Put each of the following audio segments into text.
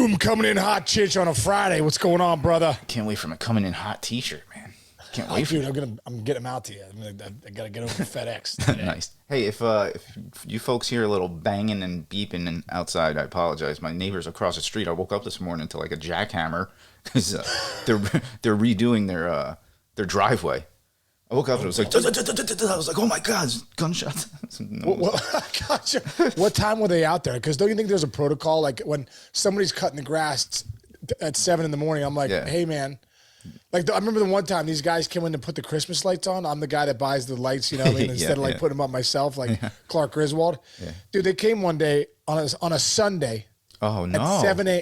Boom, coming in hot, Chich, on a Friday. What's going on, brother? Can't wait for my coming in hot T-shirt, man. Can't wait for Dude, I'm getting them out to you. I gotta get over to FedEx today. Nice. Hey, if you folks hear a little banging and beeping and outside, I apologize. My neighbors across the street. I woke up this morning to like a jackhammer because they're redoing their driveway. I woke up and it was like, I was like, oh my God, gunshots. Well, gotcha. What time were they out there? Because don't you think there's a protocol? Like when somebody's cutting the grass at 7 in the morning, I'm like, hey man. Like I remember the one time these guys came in to put the Christmas lights on. I'm the guy that buys the lights, you know what I mean? Instead of like putting them up myself, like Clark Griswold. Yeah. Dude, they came one day on a Sunday. Oh no.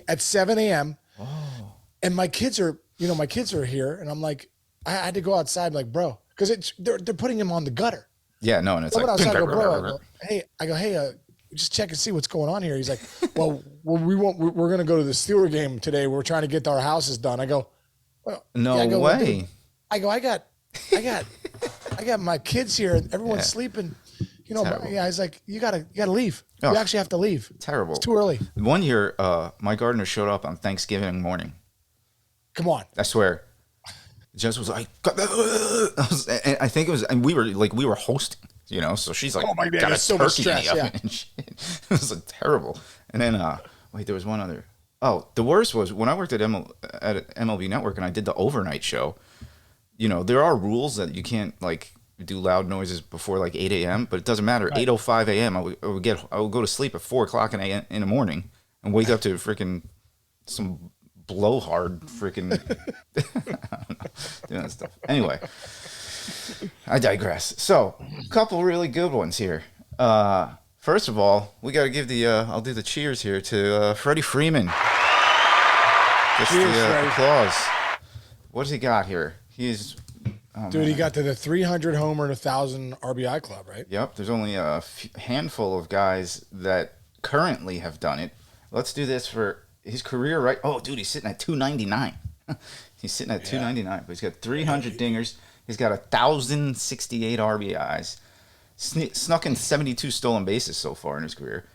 At 7 a.m. Oh. And my kids are here, and I'm like, I had to go outside, like, bro, because they're putting him on the gutter. Yeah, no, and it's like, outside, I go, bro, I go, hey, just check and see what's going on here. He's like, well, we're gonna go to the Steeler game today. We're trying to get our houses done. I go, well, no way. I got my kids here. Everyone's sleeping. You know, he's like, you gotta leave. You actually have to leave. Terrible. It's too early. One year, my gardener showed up on Thanksgiving morning. Come on. I swear. Jess was like, and I think it was, and we were hosting, you know, so she's like, oh my God, got a so turkey much stress, in the oven and shit. It was like terrible. And then, there was one other. Oh, the worst was when I worked at MLB Network and I did the overnight show. You know, there are rules that you can't like do loud noises before like 8 a.m., but it doesn't matter. Right. 8:05 a.m. I would go to sleep at 4 o'clock in the morning and wake up to freaking some blowhard freaking doing that stuff. Anyway, I digress. So, a couple really good ones here. First of all, we got to give I'll do the cheers here to Freddie Freeman. Just the applause. What does he got here? He's... Dude, he got to the 300 homer and 1,000 RBI club, right? Yep. There's only a handful of guys that currently have done it. Let's do this for his career, right? Oh, dude, he's sitting at 299. He's sitting at 299, but he's got 300 dingers. He's got 1,068 RBIs. Snuck in 72 stolen bases so far in his career.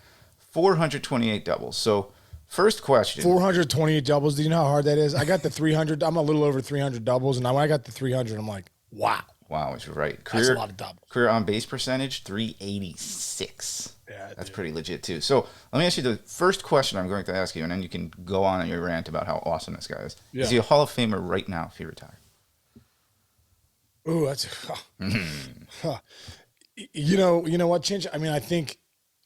428 doubles. So, first question. 428 doubles. Do you know how hard that is? I got the 300. I'm a little over 300 doubles, and when I got the 300, I'm like, wow. Wow, it's right. That's a lot of doubles. Career on base percentage, 386. Yeah, that's pretty legit too. So let me ask you the first question I'm going to ask you, and then you can go on your rant about how awesome this guy is. Yeah. Is he a Hall of Famer right now if he retired? Ooh, that's you know what, Chinch? I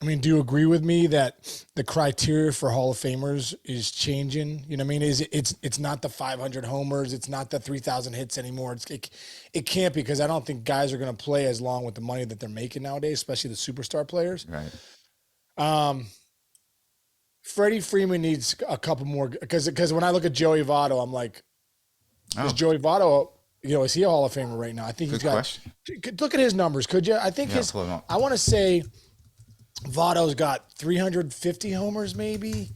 mean, do you agree with me that the criteria for Hall of Famers is changing? You know what I mean? It's not the 500 homers, it's not the 3,000 hits anymore. It can't, because I don't think guys are going to play as long with the money that they're making nowadays, especially the superstar players. Right. Freddie Freeman needs a couple more, because when I look at Joey Votto, I'm like, is Joey Votto, is he a Hall of Famer right now? I think he's got. Question. Look at his numbers, could you? I think I want to say Votto's got 350 homers maybe,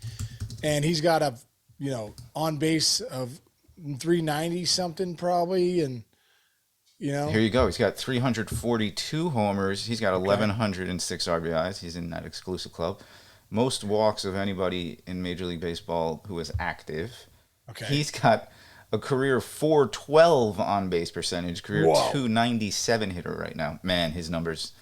and he's got a on base of 390 something probably, and here you go. He's got 342 homers. He's got 1,106 RBIs. He's in that exclusive club. Most walks of anybody in Major League Baseball who is active. Okay. He's got a career 412 on base percentage, career 297 hitter right now. Man, his numbers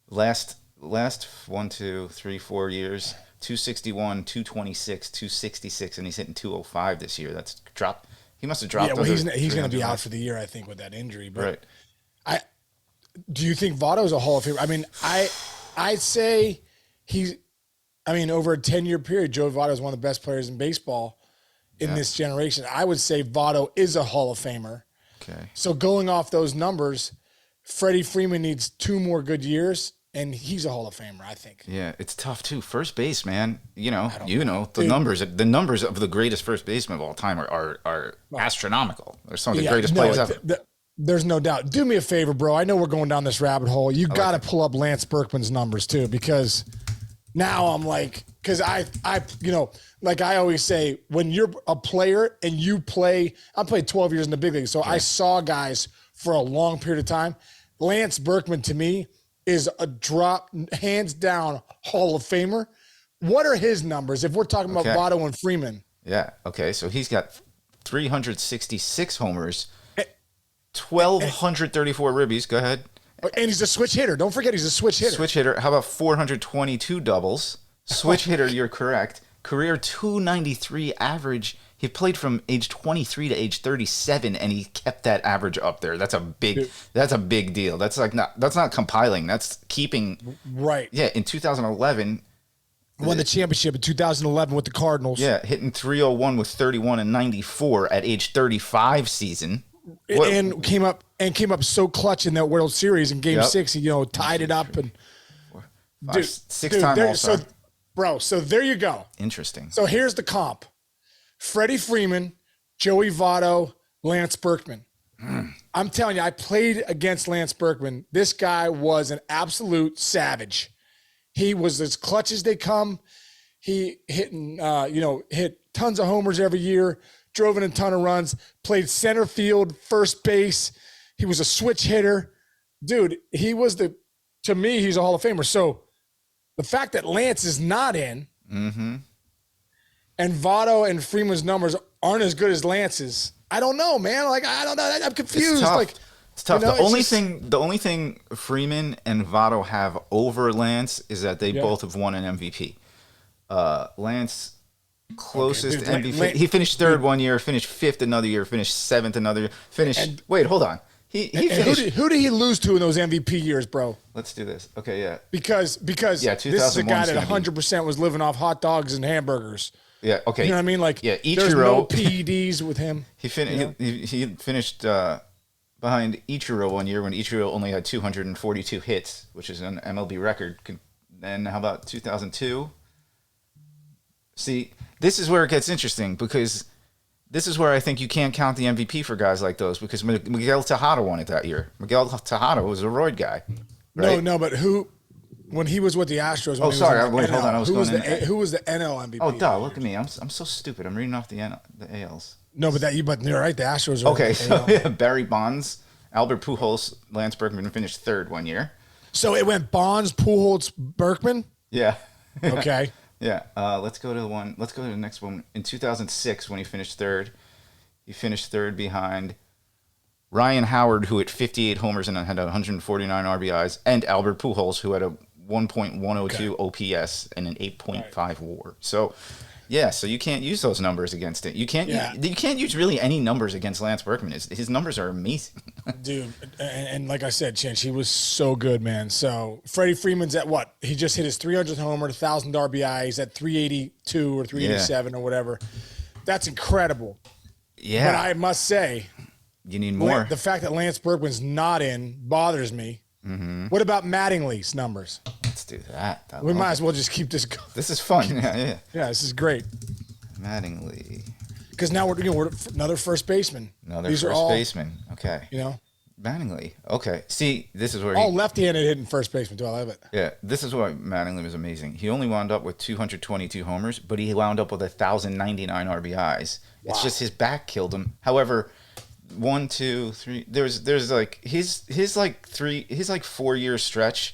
last 1, 2, 3, 4 years, 261, 226, 266, and he's hitting 205 this year. That's dropped. He must have dropped. Yeah, well, he's going to be out for the year, I think, with that injury. But right. Do you think Votto's a Hall of Famer? I mean, I'd say over a 10-year period, Joe Votto is one of the best players in baseball in this generation. I would say Votto is a Hall of Famer. Okay. So going off those numbers, Freddie Freeman needs 2 more good years, and he's a Hall of Famer, I think. Yeah, it's tough too. First base, man. The numbers of the greatest first baseman of all time are astronomical. They're some of the greatest players ever. There's no doubt. Do me a favor, bro. I know we're going down this rabbit hole. You got to pull up Lance Berkman's numbers too, because now I'm like, because like I always say, when you're a player and you play, I played 12 years in the big league, so I saw guys for a long period of time. Lance Berkman, to me, is a drop, hands down, Hall of Famer. What are his numbers if we're talking about Votto and Freeman? Yeah. Okay. So he's got 366 homers, 1,234 ribbies. Go ahead. And he's a switch hitter. Don't forget he's a switch hitter. Switch hitter. How about 422 doubles? Switch hitter, you're correct. Career 293 average. He played from age 23 to age 37, and he kept that average up there. That's a big deal. That's not compiling. That's keeping. Right. Yeah. In 2011. Won the championship in 2011 with the Cardinals. Yeah, hitting 301 with 31 and 94 at age 35 season. And came up so clutch in that World Series in Game 6. He, tied it up and six-time All-Star. So there you go. Interesting. So here's the comp: Freddie Freeman, Joey Votto, Lance Berkman. I'm telling you, I played against Lance Berkman. This guy was an absolute savage. He was as clutch as they come. He hit tons of homers every year, drove in a ton of runs, played center field, first base. He was a switch hitter. Dude, to me, he's a Hall of Famer. So the fact that Lance is not in and Votto and Freeman's numbers aren't as good as Lance's, I don't know, man. I don't know. I'm confused. It's tough. The only thing Freeman and Votto have over Lance is that they both have won an MVP. Lance closest MVP. He finished third one year, finished fifth another year, finished seventh another year, wait, hold on. He finished. Who did he lose to in those MVP years, bro? Let's do this. Okay, yeah. Because this is a guy that 100% was living off hot dogs and hamburgers. Yeah. Okay. You know what I mean? Ichiro. There's no PEDs with him. He finished behind Ichiro one year when Ichiro only had 242 hits, which is an MLB record. Then how about 2002? See, this is where it gets interesting because this is where I think you can't count the MVP for guys like those because Miguel Tejada won it that year. Miguel Tejada was a roid guy. Right? No, but when he was with the Astros. Oh, sorry. Wait, hold on. Who was the NL MVP? Oh, duh. Look at me. I'm so stupid. I'm reading off the ALs. No, but you're right. The Astros are okay. So yeah, Barry Bonds, Albert Pujols, Lance Berkman finished third one year. So it went Bonds, Pujols, Berkman. Yeah. Okay. Yeah. Let's go to the next one. In 2006, when he finished third behind Ryan Howard, who hit 58 homers and had 149 RBIs, and Albert Pujols, who had a 1.102 OPS and an 8.5 WAR. So. Yeah, so you can't use those numbers against it. You can't use really any numbers against Lance Berkman. His numbers are amazing. Dude, and like I said, Chinch, he was so good, man. So Freddie Freeman's at what? He just hit his 300th homer, 1,000 RBI. He's at 382 or 387 or whatever. That's incredible. Yeah. But I must say, you need more. The fact that Lance Berkman's not in bothers me. Mm-hmm. What about Mattingly's numbers? Let's do that. We might as well just keep this going. This is fun. Yeah. Yeah, this is great. Mattingly. Because now we're another first baseman. Baseman. Okay. Mattingly. Okay. See, this is where all left-handed hitting first baseman too. I love it. Yeah, this is why Mattingly was amazing. He only wound up with 222 homers, but he wound up with 1,099 RBIs. Wow. It's just his back killed him. However, 1, 2, 3. There's like his 4-year stretch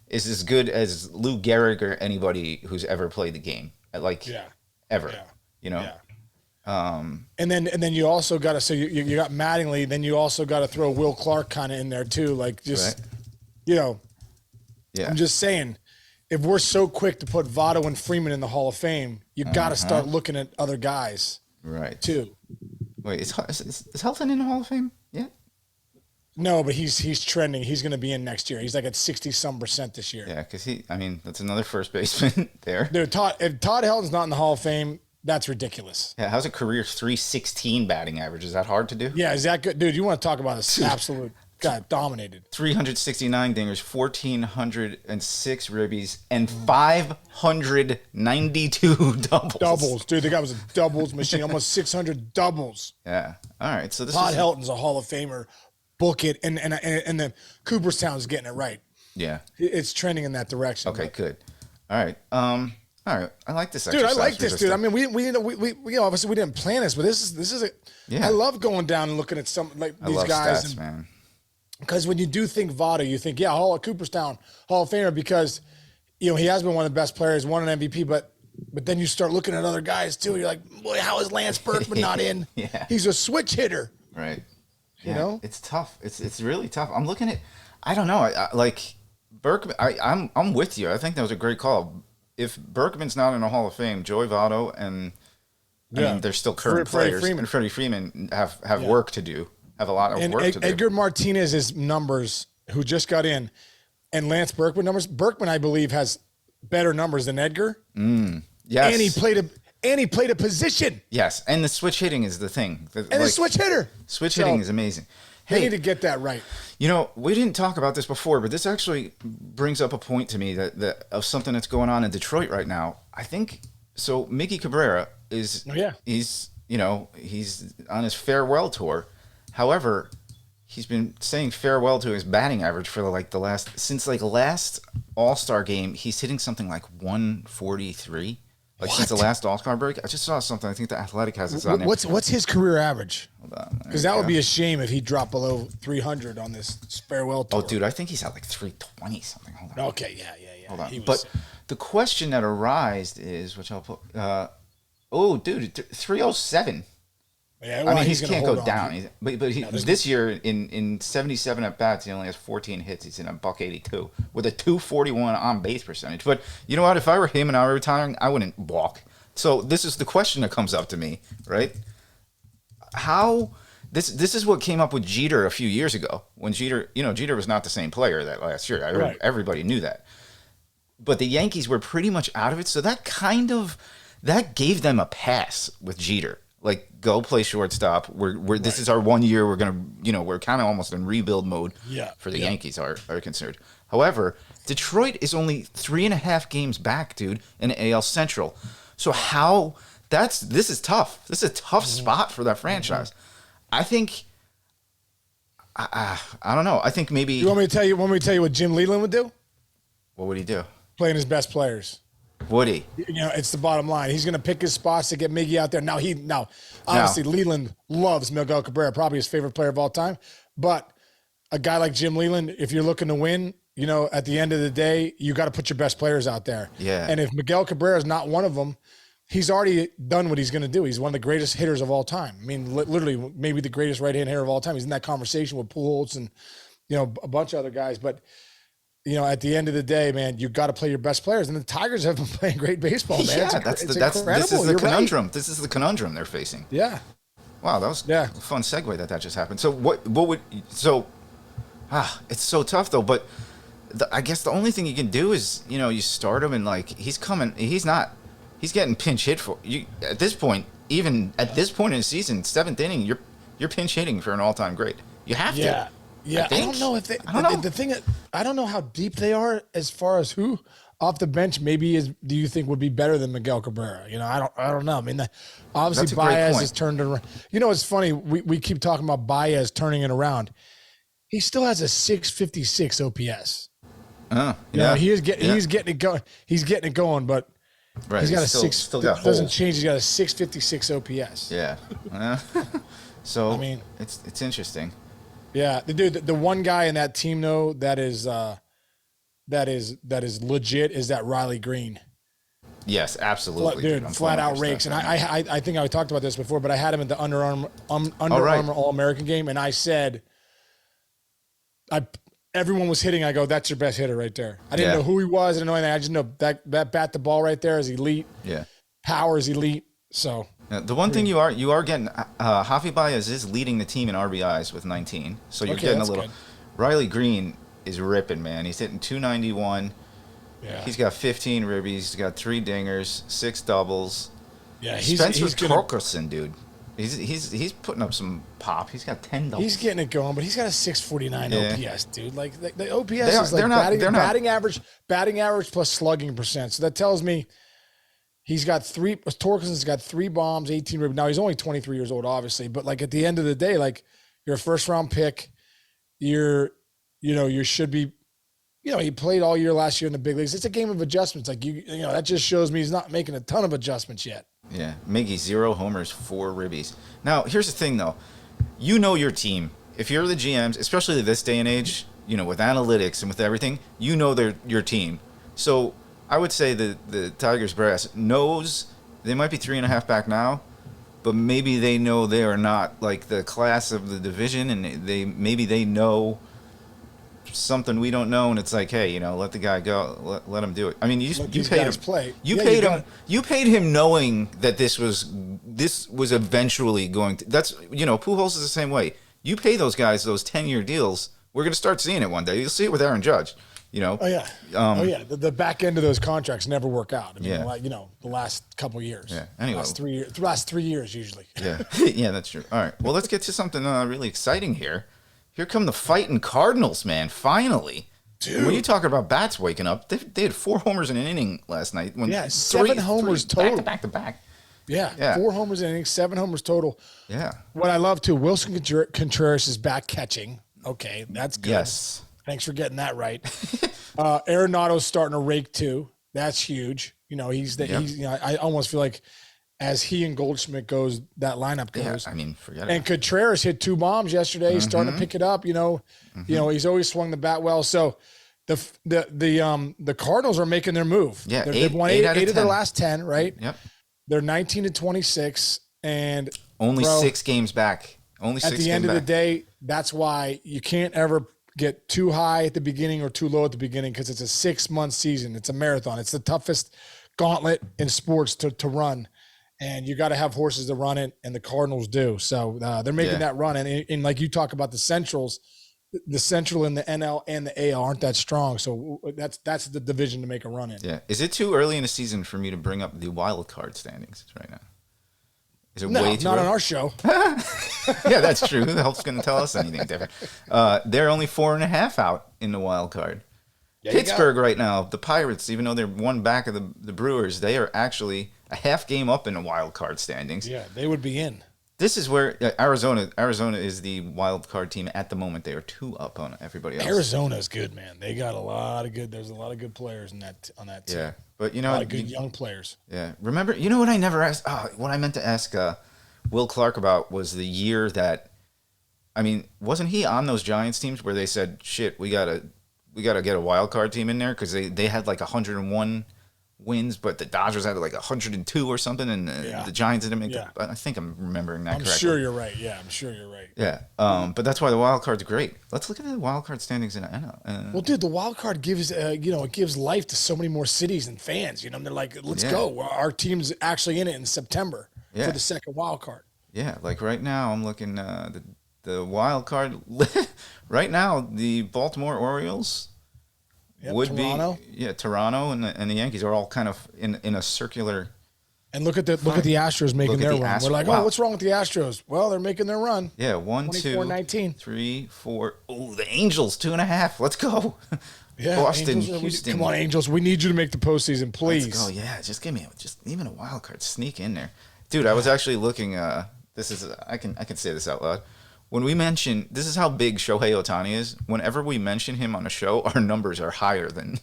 is as good as Lou Gehrig or anybody who's ever played the game. Ever. Yeah. And then you also got to you got Mattingly. Then you also got to throw Will Clark kind of in there too. Yeah. I'm just saying, if we're so quick to put Votto and Freeman in the Hall of Fame, you got to start looking at other guys, right? Too. Wait, is Helton in the Hall of Fame yet? No, but he's trending. He's going to be in next year. He's like at 60-some% this year. Yeah, because that's another first baseman there. Dude, if Todd Helton's not in the Hall of Fame, that's ridiculous. Yeah, how's a career 316 batting average? Is that hard to do? Yeah, is that good? Dude, you want to talk about this absolute guy dominated. 369 dingers, 1,406 ribbies, and 592 doubles. Doubles, dude. The guy was a doubles machine. Almost 600 doubles. Yeah. All right. So Todd Helton's a Hall of Famer. Book it, and then Cooperstown's getting it right. Yeah. It's trending in that direction. Okay, good. All right. All right. I like this exercise. Dude, I like this, dude. I mean, we obviously we didn't plan this, but this is a. Yeah. I love going down and looking at some these guys, stats, man. Because when you do think Votto, you think Cooperstown Hall of Famer because he has been one of the best players, won an MVP, but But then you start looking at other guys too. You're like, boy, how is Lance Berkman not in? Yeah. He's a switch hitter. Right. You know? It's tough. It's really tough. I'm looking at, I don't know. I like Berkman. I'm with you. I think that was a great call. If Berkman's not in the Hall of Fame, Joey Votto and I mean, they're still current players, and Freddie Freeman have work to do. Have a lot of work to do. Edgar Martinez's numbers, who just got in, and Lance Berkman numbers. Berkman, I believe, has better numbers than Edgar. Yes, and he played a position. Yes, and the switch hitting is the thing. The switch hitter. Switch hitting is amazing. They need to get that right. You know, we didn't talk about this before, but this actually brings up a point to me that of something that's going on in Detroit right now. I think so. Miguel Cabrera is he's on his farewell tour. However, he's been saying farewell to his batting average for the last All-Star game. He's hitting something like 143. Since the last All-Star break, I just saw something. I think the Athletic has this on there. What's his career average? Hold on, because that would be a shame if he dropped below 300 on this farewell tour. Oh, dude, I think he's at like 320 something. Hold on. Okay, yeah. Hold on. But the question that arose is, which I'll put. 307. Yeah, well, I mean, he can't go down. This year in 77 at bats, he only has 14 hits. He's in a .182 with a 241 on base percentage. But you know what? If I were him and I were retiring, I wouldn't walk. So this is the question that comes up to me, right? How this is what came up with Jeter a few years ago when Jeter was not the same player that last year. Everybody knew that. But the Yankees were pretty much out of it, so that gave them a pass with Jeter. Like, go play shortstop. This is our 1 year. We're gonna, we're kind of almost in rebuild mode. For the Yankees are concerned. However, Detroit is only 3.5 games back, dude, in the AL Central. So this is tough. This is a tough spot for that franchise. I think. I don't know. I think maybe. You want me to tell you what Jim Leland would do? What would he do? Playing his best players. Would he? It's the bottom line. He's going to pick his spots to get Miggy out there. Now, obviously, Leland loves Miguel Cabrera, probably his favorite player of all time. But a guy like Jim Leland, if you're looking to win, at the end of the day, you got to put your best players out there. Yeah. And if Miguel Cabrera is not one of them, he's already done what he's going to do. He's one of the greatest hitters of all time. I mean, literally, maybe the greatest right-hand hitter of all time. He's in that conversation with Pujols and, a bunch of other guys. But at the end of the day, man, you got to play your best players, and the Tigers have been playing great baseball, man. Yeah, this is the conundrum. Right. This is the conundrum they're facing. Yeah. Wow, that was a fun segue that just happened. So it's so tough though. But I guess the only thing you can do is you start him and he's getting pinch hit for you at this point. Even at this point in the season, 7th inning, you're pinch hitting for an all-time great. You have to. Yeah, I don't know if they. The thing, I don't know how deep they are as far as who off the bench maybe do you think would be better than Miguel Cabrera? I don't know. I mean, obviously Baez has turned it around. It's funny. We keep talking about Baez turning it around. He still has a 656 OPS. He's getting it going. He's getting it going, but he's got doesn't change. He's got a 656 OPS. Yeah. So I mean, it's interesting. Yeah, the one guy in that team though that is legit is that Riley Green. Yes, absolutely, dude. Flat out rakes, and I think I talked about this before, but I had him at the Under Armour All-American game, and I said, everyone was hitting. I go, that's your best hitter right there. I didn't know who he was. I didn't know anything. I just know that bat the ball right there is elite. Yeah, power is elite. So. Now, the one thing you are getting, Javi Baez is leading the team in RBIs with 19. So you're getting a little. Good. Riley Green is ripping, man. He's hitting 291. Yeah. He's got 15 ribbies. He's got 3 dingers, 6 doubles. Yeah, he's Torkelson, dude. He's putting up some pop. He's got 10 doubles. He's getting it going, but he's got a 649 OPS, dude. Like the OPS is like batting average plus slugging percent. So that tells me. He's got Torkelson's got 3 bombs, 18 ribs. Now he's only 23 years old, obviously, but at the end of the day, you're a first round pick. You should be, he played all year last year in the big leagues. It's a game of adjustments. That just shows me he's not making a ton of adjustments yet. Yeah. Miggy, 0 homers, 4 ribbies. Now, here's the thing though. Your team. If you're the GMs, especially this day and age, with analytics and with everything, they're your team. So I would say the Tigers brass knows they might be 3.5 back now, but maybe they know they are not like the class of the division, and maybe they know something we don't know, and it's like, hey, let the guy go, let him do it. I mean, you paid him. Play. You paid him knowing that this was eventually going to. That's Pujols is the same way. You pay those guys those 10-year deals. We're gonna start seeing it one day. You'll see it with Aaron Judge. Oh yeah. The back end of those contracts never work out. I mean, the last couple years. Yeah. Anyway, last 3 years usually. Yeah. Yeah, that's true. All right. Well, let's get to something really exciting here. Here come the fighting Cardinals, man. Finally. Dude. When you talk about bats waking up, they had 4 homers in an inning last night. 7 homers total. Back to back. Yeah. 4 homers in an inning, 7 homers total. Yeah. What I love too, Wilson Contreras is back catching. Okay, that's good. Yes. Thanks for getting that right. Arenado's starting to rake too. That's huge. I almost feel like as he and Goldschmidt goes, that lineup goes. Yeah, I mean, forget it. And Contreras hit 2 bombs yesterday. He's starting to pick it up. He's always swung the bat well. So the Cardinals are making their move. Yeah, they've won 8 of their last 10, right? Yep. They're 19-26, and only 6 games back. At the end of the day, that's why you can't ever get too high at the beginning or too low at the beginning, because it's a 6-month season. It's a marathon. It's the toughest gauntlet in sports to run, and you got to have horses to run it, and the Cardinals do. So they're making that run, and like you talk about the Centrals, the Central and the NL and the AL aren't that strong. So that's the division to make a run in. Yeah. Is it too early in the season for me to bring up the wild card standings right now? Is it way too not early? On our show. Yeah, that's true. Who the hell's going to tell us anything different? They're only 4.5 out in the wild card. Pittsburgh right now, the Pirates, even though they're 1 back of the Brewers, they are actually a half game up in the wild card standings. Yeah, they would be in. This is where Arizona is the wild card team at the moment. They are 2 up on everybody else. Arizona's good, man. They got a lot of good. There's a lot of good players on that team. Yeah, but a lot of good young players. Yeah, remember? What I never asked? What I meant to ask Will Clark about was the year that. I mean, wasn't he on those Giants teams where they said, "Shit, we gotta get a wild card team in there," because they had like 101 wins, but the Dodgers had like 102 or something, and the Giants didn't make it. I think I'm remembering that correctly. I'm sure you're right. Yeah, I'm sure you're right. Yeah, but that's why the wild card's great. Let's look at the wild card standings in NL. Well, dude, the wild card gives it gives life to so many more cities and fans. They're like, let's go. Our team's actually in it in September for the second wild card. Yeah, like right now I'm looking the wild card. Right now, the Baltimore Orioles. Would Toronto. Be Toronto and the Yankees are all kind of in a circular. And look at the Astros making their run. We're like, what's wrong with the Astros? Well, they're making their run. Yeah, 1, 2, 3, 4. Oh, the Angels 2.5. Let's go. Yeah, Boston, Houston. Come on, Angels. We need you to make the postseason, please. Let's go. Yeah, just give me even a wild card. Sneak in there, dude. I was actually looking. This is I can say this out loud. When we mention, this is how big Shohei Ohtani is. Whenever we mention him on a show, our numbers are higher than.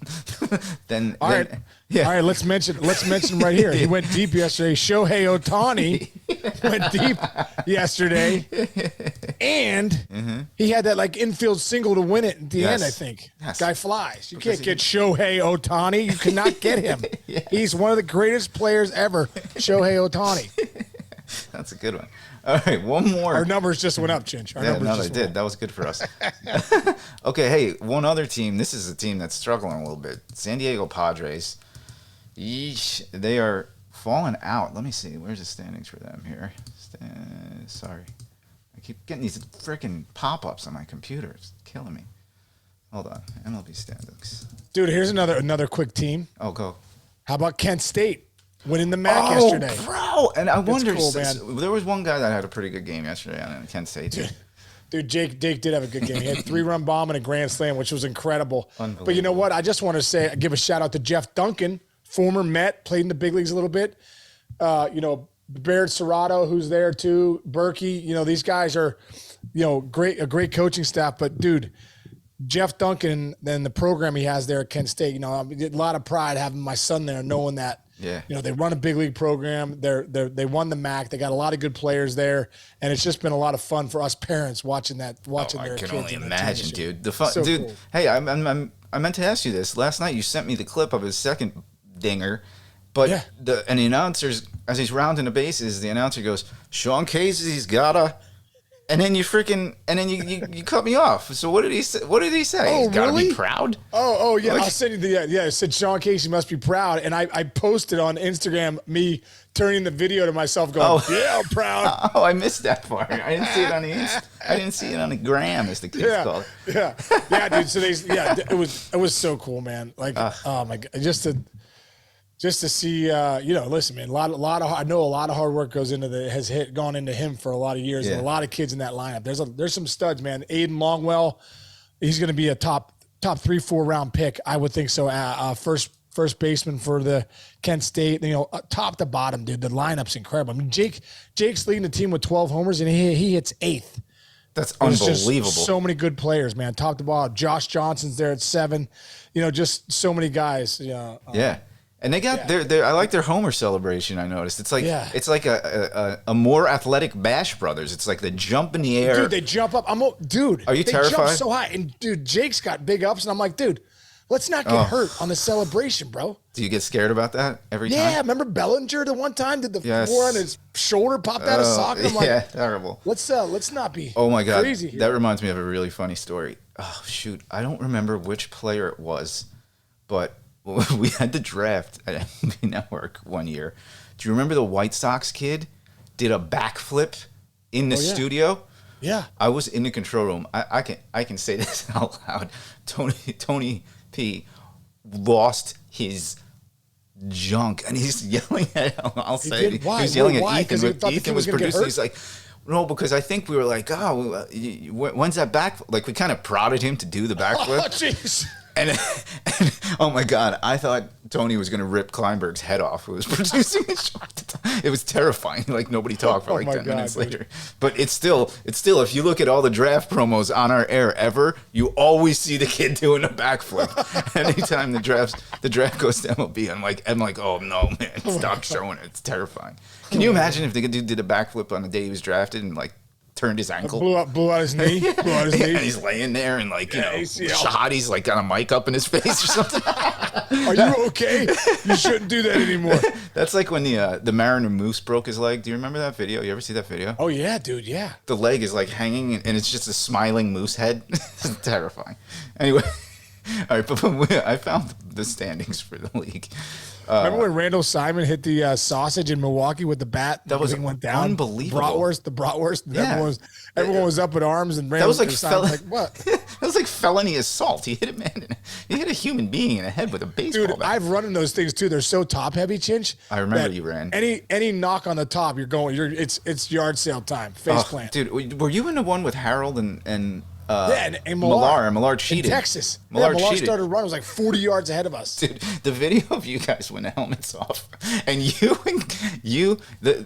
All right, let's mention right here. He went deep yesterday. Shohei Ohtani went deep yesterday, and he had that like infield single to win it at the end. I think guy flies. You can't get Shohei Ohtani. You cannot get him. He's one of the greatest players ever. Shohei Ohtani. That's a good one. All right, one more. Our numbers just went up, Chinch. They did. That was good for us. Okay, hey, one other team. This is a team that's struggling a little bit. San Diego Padres. Yeesh, they are falling out. Let me see. Where's the standings for them here? Sorry. I keep getting these freaking pop-ups on my computer. It's killing me. Hold on. MLB standings. Dude, here's another quick team. Oh, go. How about Kent State? Winning the MAC yesterday. Bro. And I wonder, there was one guy that had a pretty good game yesterday on Kent State. Dude, Jake did have a good game. He had a 3-run bomb and a grand slam, which was incredible. But you know what? I just want to give a shout out to Jeff Duncan, former Met, played in the big leagues a little bit. Baird Serrato, who's there too, Berkey. These guys are, a great coaching staff. But dude, Jeff Duncan and the program he has there at Kent State, a lot of pride having my son there, knowing that. Yeah. They run a big league program. They won the MAC. They got a lot of good players there, and it's just been a lot of fun for us parents watching their kids. I can only imagine, dude. The fun, so dude. Cool. Hey, I meant to ask you this last night. You sent me the clip of his second dinger. But and the announcers, as he's rounding the bases, the announcer goes, Sean Casey's gotta. And then you cut me off. So what did he say? What did he say? Oh, He's got to really? be proud. Oh yeah. I said it said Sean Casey must be proud, and I posted on Instagram me turning the video to myself going, yeah, I'm proud. Oh, I missed that part. I didn't see it on the I didn't see it on the gram, as the kids call it. Yeah, dude. So it was so cool, man. Like, oh my god, just to see, listen, man, I know a lot of hard work goes into gone into him for a lot of years, and a lot of kids in that lineup. There's some studs, man. Aiden Longwell, he's going to be a top 3-4 round pick, I would think so. First baseman for the Kent State, top to bottom, dude. The lineup's incredible. I mean, Jake's leading the team with 12 homers, and he hits 8th. That's unbelievable. So many good players, man. Top to bottom. Josh Johnson's there at 7. Just so many guys. Yeah. And they got I like their homer celebration. I noticed it's like a more athletic Bash Brothers. It's like the jump in the air. Dude, they jump up. Dude, are you terrified? They jump so high, and dude, Jake's got big ups, and I'm like, dude, let's not get hurt on the celebration, bro. Do you get scared about that every time? Yeah, remember Bellinger the one time did the floor on his shoulder popped out of socket? I'm like, terrible. Let's not be. Oh my god, crazy here. That reminds me of a really funny story. Oh shoot, I don't remember which player it was, but. We had the draft at MLB Network one year. Do you remember the White Sox kid did a backflip in the studio? Yeah. I was in the control room. I can say this out loud. Tony P lost his junk, and he's yelling at him. I'll say he was yelling at Ethan. Ethan was producing. He's like, no, because I think we were like, when's that back? Like, we kind of prodded him to do the backflip. Oh, jeez. And oh my God, I thought Tony was going to rip Kleinberg's head off, who was producing the show at the time. It was terrifying. Like, nobody talked for 10 minutes later. But it's still, if you look at all the draft promos on our air ever, you always see the kid doing a backflip. Anytime the draft goes to MLB, I'm like, oh no, man, stop showing it. It's terrifying. Can you imagine if the dude did a backflip on the day he was drafted and turned his ankle, blew out his knee, and he's laying there and Shahadi's got a mic up in his face or something. Are you okay? You shouldn't do that anymore. That's like when the Mariner Moose broke his leg. Do you remember that video? You ever see that video? Oh yeah, dude, yeah. The leg is hanging and it's just a smiling moose head. It's terrifying. Anyway, all right, but I found the standings for the league. Remember when Randall Simon hit the sausage in Milwaukee with the bat? That went down. Unbelievable. The bratwurst. Yeah. Everyone was up in arms, and Randall Simon was like, what? That was like felony assault. He hit a human being in the head with a baseball bat. Dude, I've run in those things too. They're so top heavy, Chinch. I remember you ran. Any knock on the top, it's yard sale time. Face plant. Dude, were you in the one with Harold and and Millard cheated. In Texas. Millard started running. It was like 40 yards ahead of us. Dude, the video of you guys when the helmet's off. And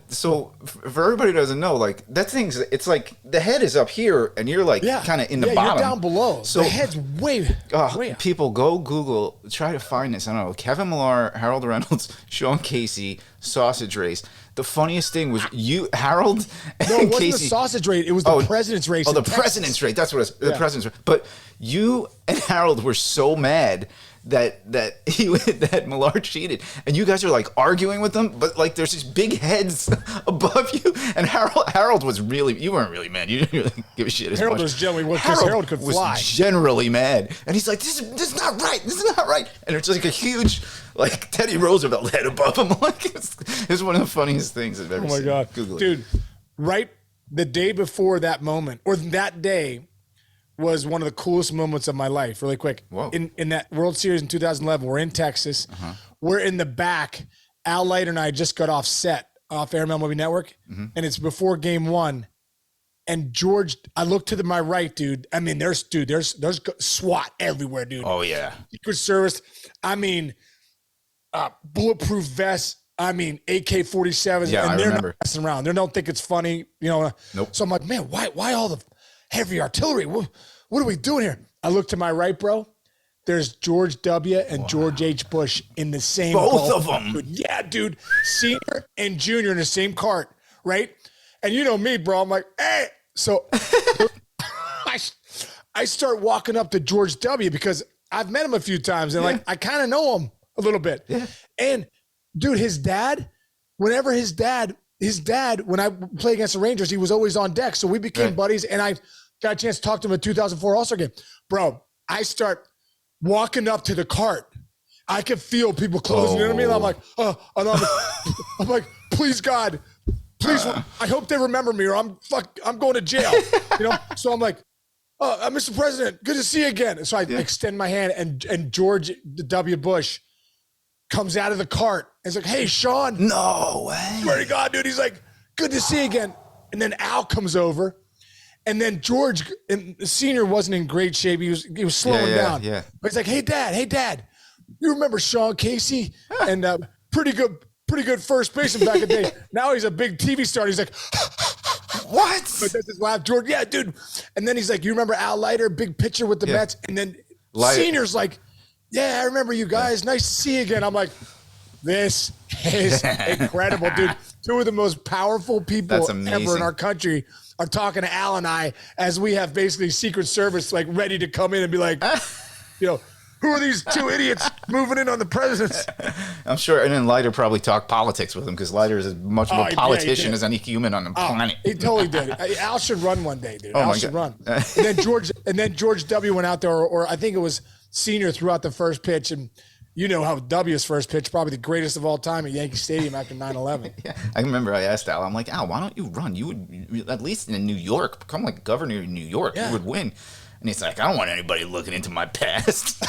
so for everybody who doesn't know, that thing's, it's like the head is up here and you're kind of in the bottom. You're down below. So the head's way up. People go Google, try to find this. I don't know. Kevin Millar, Harold Reynolds, Sean Casey, sausage race. The funniest thing was Harold, and no, it wasn't Casey. The sausage race. It was the president's race. Oh, the president's race. That's what it was. The president's race. But you and Harold were so mad that Millard cheated, and you guys are arguing with them, but there's these big heads above you, and Harold was really, you weren't really mad. You didn't really give a shit as Harold much. Was generally because Harold could fly. Was generally mad, and he's like, this is not right. This is not right. And it's like a huge Teddy Roosevelt head above him. It's one of the funniest things I've ever seen. Oh my God, Google it. Dude! Right the day before that moment, or that day, was one of the coolest moments of my life. Really quick. Whoa. In that World Series in 2011, we're in Texas. Uh-huh. We're in the back. Al Leiter and I just got off Air MLB Network, and it's before Game 1. And George, I look to my right, dude. I mean, there's SWAT everywhere, dude. Oh yeah. Secret Service. I mean, bulletproof vests. I mean, AK-47s. Yeah, and they're not messing around. They don't think it's funny, Nope. So I'm like, man, why all the heavy artillery? What are we doing here? I look to my right, bro. There's George W. and George H. Bush in the same Both of them. Dude. Yeah, dude. Senior and junior in the same cart, right? And you know me, bro. I'm like, hey. So I start walking up to George W. because I've met him a few times and I kind of know him a little bit. Yeah. And dude, his dad, when I played against the Rangers, he was always on deck. So we became buddies, and I got a chance to talk to him at 2004 All-Star game. Bro, I start walking up to the cart. I could feel people closing in on me. And I'm like, I'm like, please God, please, I hope they remember me, or I'm going to jail. So I'm like, Mr. President, good to see you again. And so I extend my hand, and George W. Bush comes out of the cart and is like, hey, Sean. No way. Swear to God, dude. He's like, good to see you again. And then Al comes over. And then George, the senior, wasn't in great shape. He was slowing down. Yeah. But he's like, hey, Dad, you remember Sean Casey? And pretty good first baseman back in the day. Now he's a big TV star. He's like, what? But that's his laugh, George. Yeah, dude. And then he's like, you remember Al Leiter, big pitcher with the Mets? And then senior's like, yeah, I remember you guys. Nice to see you again. I'm like, this is incredible, dude. Two of the most powerful people ever in our country are talking to Al and I as we have basically Secret Service like ready to come in and be like, who are these two idiots moving in on the presidents? I'm sure. And then Leiter probably talked politics with him, because Leiter is as much of a politician as any human on the planet. He totally did. Al should run one day, dude. Al should run. And then George W. went out there, or I think it was senior, throughout the first pitch. And you know how W's first pitch, probably the greatest of all time at Yankee Stadium after 9/11. Yeah, I remember I asked Al, I'm like, Al, why don't you run? You would, at least in New York, become like governor in New York. You would win. And he's like, I don't want anybody looking into my past.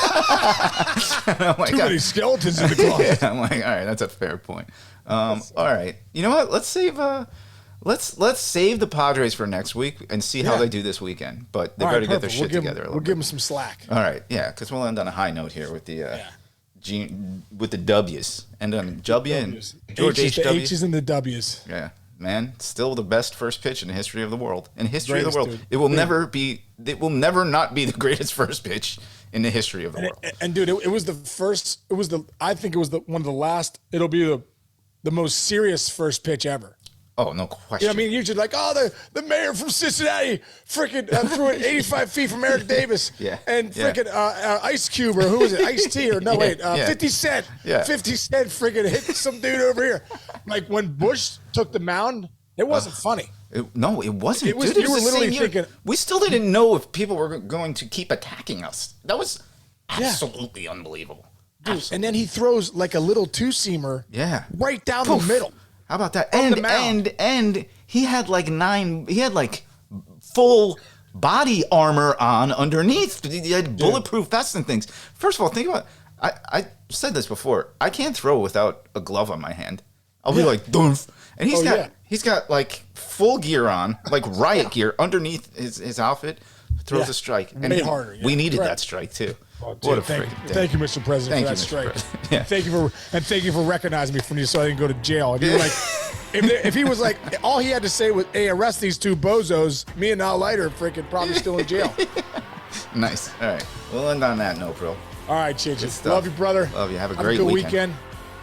Too many skeletons in the closet. I'm like, all right, that's a fair point. All right, you know what? Let's save the Padres for next week and see how they do this weekend. But they better get their shit together. We'll give them some slack. All right, yeah, because we'll end on a high note here with the with the W's, and W and George H.W. The H's and the W's. Yeah. Man, still the best first pitch in the history of the world. In history of the world, dude. It will never not be the greatest first pitch in the history of the world. And dude, it was the first. I think it was one of the last. It'll be the most serious first pitch ever. Oh, no question. I mean, usually like, the mayor from Cincinnati freaking threw it 85 feet from Eric Davis. And freaking Ice Cube, or who was it? Ice-T, or 50 Cent. 50 Cent freaking hit some dude over here. Like when Bush took the mound, it wasn't funny. It wasn't. Dude, you were literally thinking. We still didn't know if people were going to keep attacking us. That was absolutely unbelievable. Dude, and then he throws like a little two-seamer right down the middle. How about that? And he had like full body armor on underneath. He had bulletproof vests and things. First of all, think about it. I said this before. I can't throw without a glove on my hand. I'll be like, Dunf. And he's got like full gear on, like riot gear underneath his outfit. Throws a strike. And we needed that strike too. Oh, dude, thank you, Mr. President, for that strike. Thank you for recognizing me so I didn't go to jail. If you were like, if he was like, all he had to say was, "Hey, arrest these two bozos," me and Al Leiter freaking probably still in jail. Nice. All right, we'll end on that note, bro. All right, Chichi. Love you, brother. Love you. Have a great good weekend.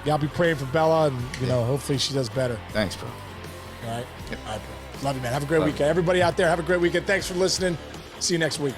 Yeah, I'll be praying for Bella, and hopefully she does better. Thanks, bro. All right. All right, bro. Love you, man. Have a great weekend. Everybody out there, have a great weekend. Thanks for listening. See you next week.